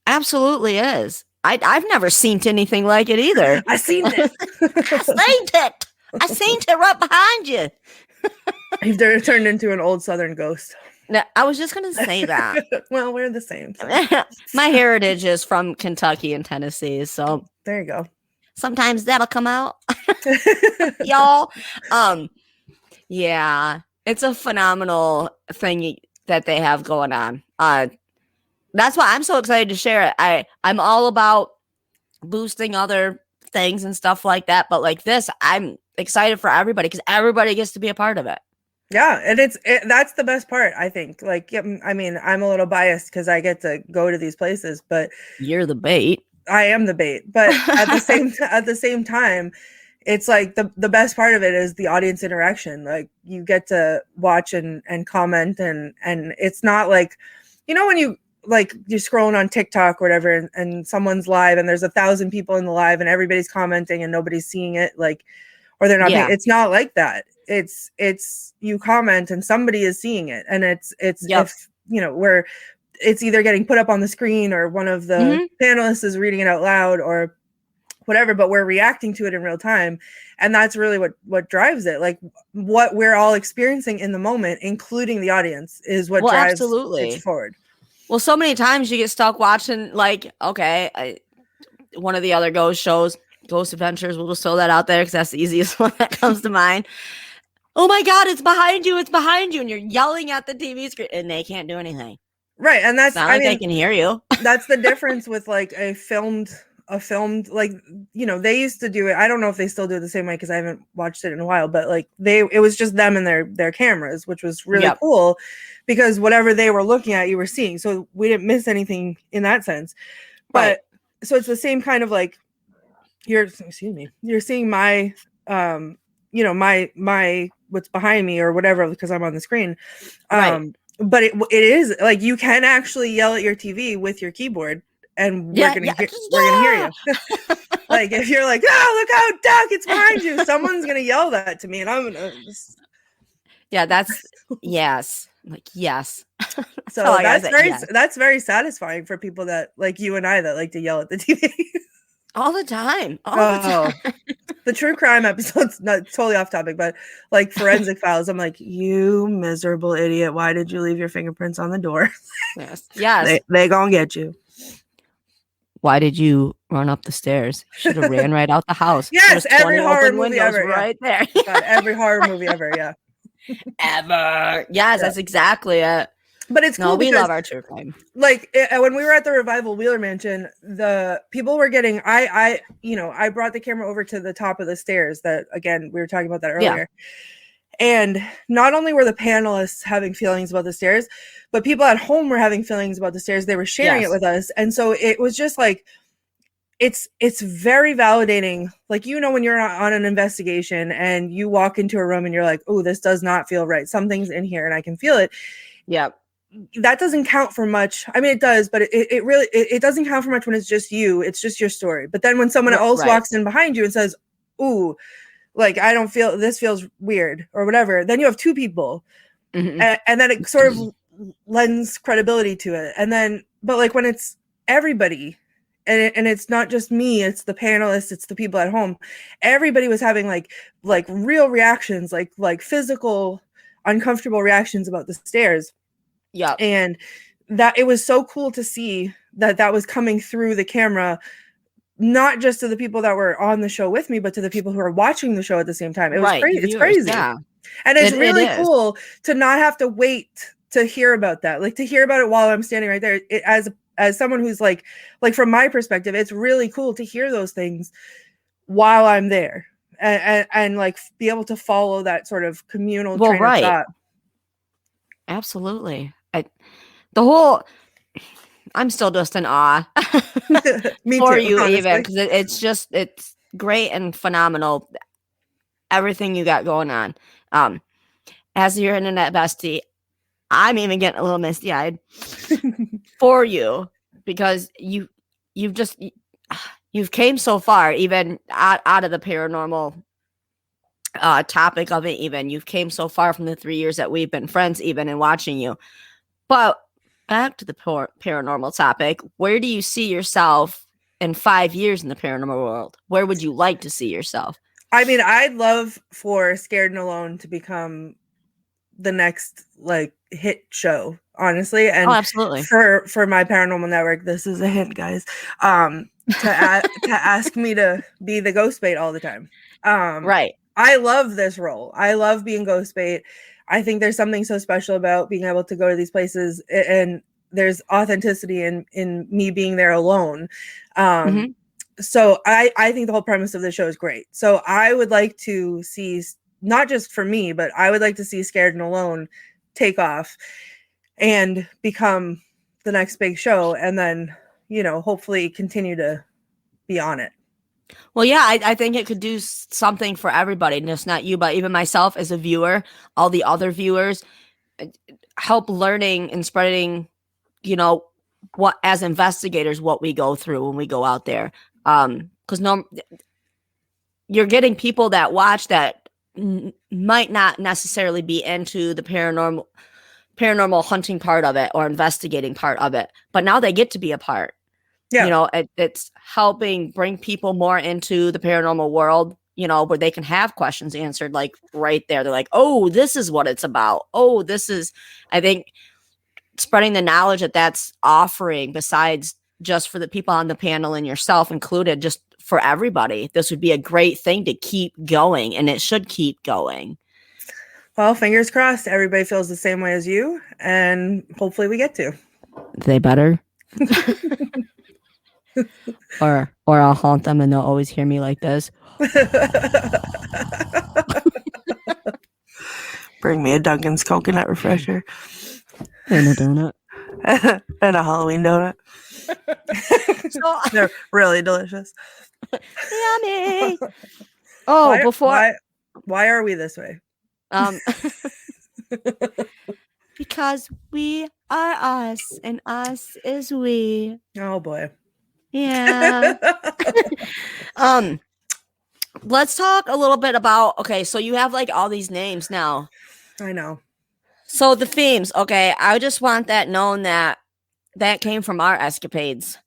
Absolutely is. I've never seen anything like it either. I seen it. I seen it right behind you. You've turned into an old Southern ghost. No, I was just going to say that. Well, we're the same. So. My heritage is from Kentucky and Tennessee, so there you go. sometimes that'll come out, y'all. Yeah, it's a phenomenal thing that they have going on. That's why I'm so excited to share it. I'm all about boosting other things and stuff like that, but like this, I'm excited for everybody because everybody gets to be a part of it. Yeah, and that's the best part, I think. Like, I mean, I'm a little biased because I get to go to these places, but you're the bait. I am the bait, but at the same time, it's like the best part of it is the audience interaction. Like, you get to watch and comment, and it's not like, you know, when you're scrolling on TikTok or whatever, and someone's live and there's 1,000 people in the live and everybody's commenting and nobody's seeing it, like, or they're not. Yeah. It's not like that. It's you comment and somebody is seeing it, and it's Yep. if you know where it's either getting put up on the screen or one of the panelists is reading it out loud or whatever, but we're reacting to it in real time, and that's really what drives it. Like, what we're all experiencing in the moment, including the audience, is what drives it forward. Well, so many times you get stuck watching, like, okay, one of the other ghost adventures, we'll just throw that out there because that's the easiest one that comes to mind. Oh my God, it's behind you, and you're yelling at the TV screen, and they can't do anything. Right, and that's, I mean, they can hear you. That's the difference with like a filmed, like, you know, they used to do it. I don't know if they still do it the same way because I haven't watched it in a while, but like it was just them and their cameras, which was really cool because whatever they were looking at, you were seeing. So we didn't miss anything in that sense. But so it's the same kind of like, you're seeing my my what's behind me or whatever because I'm on the screen. Right. But it is like you can actually yell at your TV with your keyboard, and we're gonna hear you. Like if you're like, oh, look how dark it's behind you, someone's gonna yell that to me, and I'm gonna. Yeah, that's yes. Like yes. So that's very satisfying for people that like you and I that like to yell at the TV. All the time. All the time. The true crime episodes, not totally off topic, but like forensic files. I'm like, you miserable idiot. Why did you leave your fingerprints on the door? Yes. Yes. They gonna get you. Why did you run up the stairs? You should have ran right out the house. Yes, every horror movie ever. Right there. God, every horror movie ever, yeah. Ever. Yes, that's exactly it. But it's cool we because, love our true crime. Like when we were at the Revival Wheeler Mansion, the people were getting. I brought the camera over to the top of the stairs. That again, we were talking about that earlier. Yeah. And not only were the panelists having feelings about the stairs, but people at home were having feelings about the stairs. They were sharing it with us, and so it was just like. It's very validating. Like, when you're on an investigation and you walk into a room and you're like, oh, this does not feel right. Something's in here and I can feel it. Yeah. That doesn't count for much. I mean, it does, but it really doesn't count for much when it's just you. It's just your story. But then when someone else walks in behind you and says, ooh, like, I don't feel, this feels weird or whatever, then you have two people. Mm-hmm. And then it sort of lends credibility to it. And then, but like when it's everybody, and it's not just me, it's the panelists, it's the people at home. Everybody was having like real reactions, like physical, uncomfortable reactions about the stairs. Yeah. And that it was so cool to see that was coming through the camera, not just to the people that were on the show with me, but to the people who are watching the show at the same time. It was crazy. It's crazy. Yeah. And it's really cool to not have to wait to hear about that. Like to hear about it while I'm standing right there. As someone who's like from my perspective, it's really cool to hear those things while I'm there and like be able to follow that sort of communal train of thought. Absolutely. I'm still just in awe Me for too, you, honestly. even because it's great and phenomenal. Everything you got going on. As your internet bestie, I'm even getting a little misty-eyed for you because you've came so far, even out of the paranormal topic of it. Even you've came so far from the 3 years that we've been friends, even and watching you. But back to the paranormal topic, where do you see yourself in 5 years in the paranormal world? Where would you like to see yourself? I mean, I'd love for Scared and Alone to become the next like hit show, honestly. And absolutely. For my paranormal network, this is a hint, guys. To ask me to be the ghost bait all the time. Right. I love this role. I love being ghost bait. I think there's something so special about being able to go to these places, and there's authenticity in me being there alone. So I think the whole premise of the show is great. So I would like to see, not just for me, but I would like to see Scared and Alone take off and become the next big show, and then, hopefully continue to be on it. Well, yeah, I think it could do something for everybody, just not you, but even myself as a viewer, all the other viewers, help learning and spreading, what as investigators, what we go through when we go out there. Because you're getting people that watch that might not necessarily be into the paranormal hunting part of it or investigating part of it, but now they get to be a part. Yeah. It's helping bring people more into the paranormal world, where they can have questions answered like right there. They're like, oh, this is what it's about. Oh, I think spreading the knowledge that's offering, besides just for the people on the panel and yourself included, just for everybody, this would be a great thing to keep going, and it should keep going. Well, fingers crossed everybody feels the same way as you, and hopefully we get to. They better. or I'll haunt them and they'll always hear me like this. Bring me a Dunkin's coconut refresher. And a donut. And a Halloween donut. They're really delicious. Yummy. Oh, Why are we this way? Um, because we are us, and us is we. Oh boy. Yeah. Let's talk a little bit about. Okay, so you have like all these names now. I know. So the themes. Okay, I just want that known that came from our escapades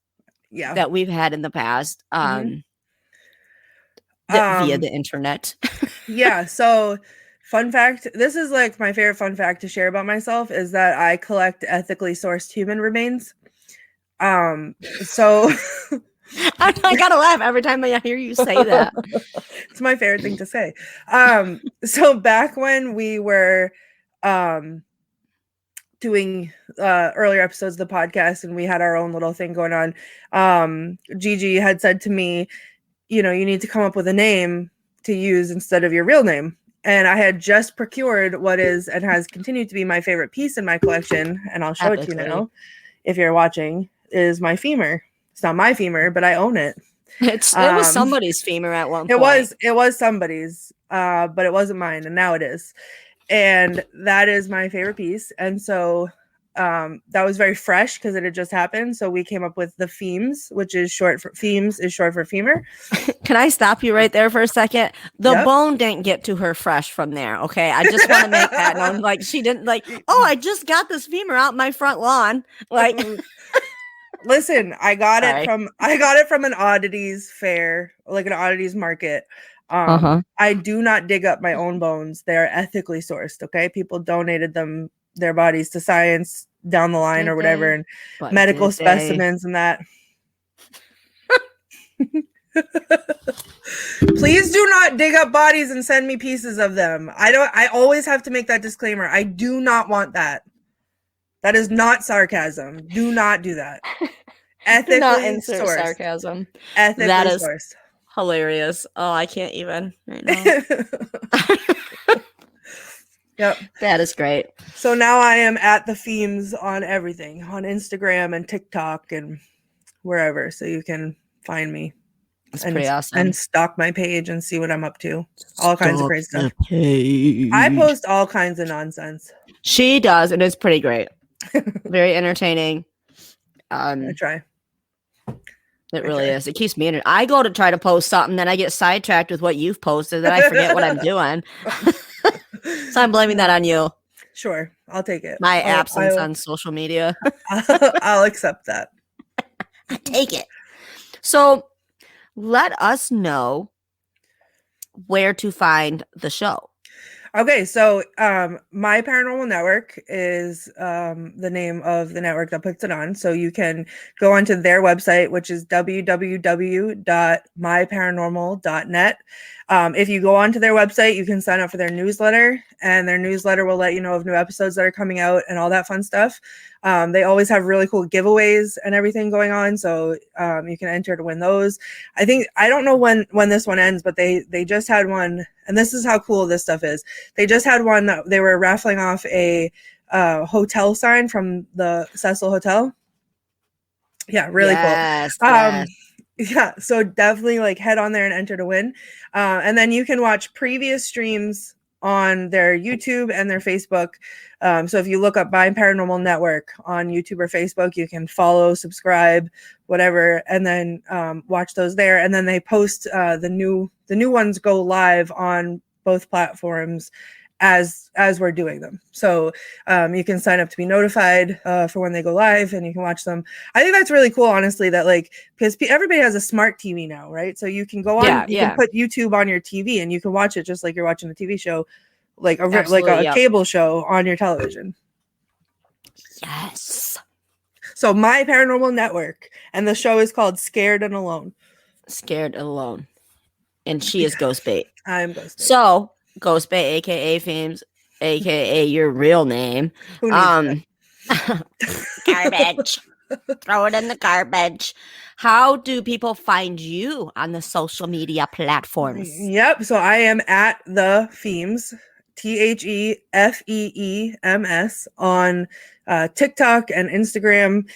Yeah. that we've had in the past. Mhm. Via the internet. Yeah. So, fun fact. This is like my favorite fun fact to share about myself is that I collect ethically sourced human remains. So I gotta laugh every time I hear you say that. It's my favorite thing to say. So back when we were doing earlier episodes of the podcast and we had our own little thing going on, Gigi had said to me, you know, you need to come up with a name to use instead of your real name. And I had just procured what is and has continued to be my favorite piece in my collection, and I'll show it to you now if you're watching, is my femur. It's not my femur, but I own it. It was somebody's femur at one point. It was somebody's, but it wasn't mine, and now it is. And that is my favorite piece. And so that was very fresh because it had just happened. So we came up with the Feems, which is short for femur. Can I stop you right there for a second? The bone didn't get to her fresh from there. Okay. I just want to make that known. Like she didn't like, oh, I just got this femur out my front lawn. Like listen, I got it from an oddities fair, like an oddities market. I do not dig up my own bones. They are ethically sourced. Okay. People donated their bodies to science down the line or whatever, and medical specimens and that. Please do not dig up bodies and send me pieces of them. I always have to make that disclaimer. I do not want that. That is not sarcasm. Do not do that. Ethically do not insert sourced. Sarcasm. Ethically that is sourced. Hilarious. Oh, I can't even right now. Yep. That is great. So now I am at the Feems on everything, on Instagram and TikTok and wherever. So you can find me. That's pretty awesome. And stalk my page and see what I'm up to. All kinds of crazy stuff. Page. I post all kinds of nonsense. She does, and it's pretty great. Very entertaining. I try. It really is. It keeps me I go to try to post something, then I get sidetracked with what you've posted, then I forget what I'm doing. So I'm blaming that on you. Sure, I'll take it. My absence on social media. I'll accept that. I take it. So let us know where to find the show. Okay, so My Paranormal Network is the name of the network that puts it on. So you can go onto their website, which is www.myparanormal.net. If you go onto their website, you can sign up for their newsletter, and their newsletter will let you know of new episodes that are coming out and all that fun stuff. They always have really cool giveaways and everything going on, so you can enter to win those. I don't know when this one ends, but they just had one, and this is how cool this stuff is. They just had one that they were raffling off a hotel sign from the Cecil Hotel. Yeah, really cool. Yes. Yeah, so definitely like head on there and enter to win. And then you can watch previous streams on their YouTube and their Facebook. So if you look up My Paranormal Network on YouTube or Facebook, you can follow, subscribe, whatever, and then watch those there. And then they post the new ones go live on both platforms as we're doing them. So you can sign up to be notified for when they go live, and you can watch them. I think that's really cool, honestly, that like, because everybody has a smart TV now, right? So you can go on, you can put YouTube on your TV and you can watch it just like you're watching a TV show, like a cable show on your television. Yes. So My Paranormal Network, and the show is called Scared and Alone. Scared and Alone. And she is Ghostbait. I am Ghostbait. So Ghostbait, aka Feems, aka your real name. Who needs Garbage. Throw it in the garbage. How do people find you on the social media platforms? Yep. So I am at the Feems, THEFEEMS, on TikTok and Instagram,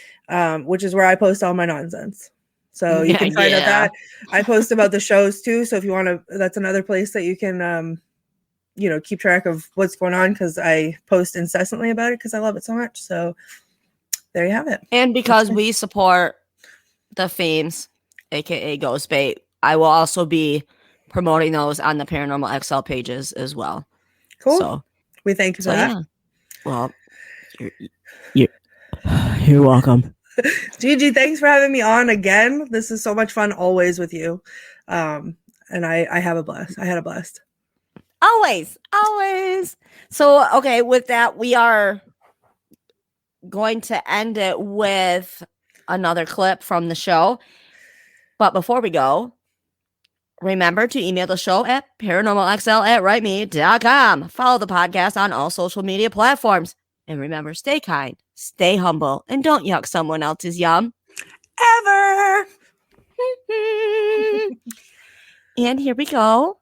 which is where I post all my nonsense. So you can find out that I post about the shows too. So if you want to, that's another place that you can keep track of what's going on because I post incessantly about it because I love it so much. So there you have it. And because we support the themes, aka Ghost Bait, I will also be promoting those on the Paranormal XL pages as well. Cool. So we thank you for that. Yeah. Well, you're welcome. Gigi, thanks for having me on again. This is so much fun always with you. And I have a blast. I had a blast. Always. So, okay, with that, we are going to end it with another clip from the show. But before we go, remember to email the show at paranormalxl@writeme.com. Follow the podcast on all social media platforms. And remember, stay kind, stay humble, and don't yuck someone else's yum. Ever! And here we go.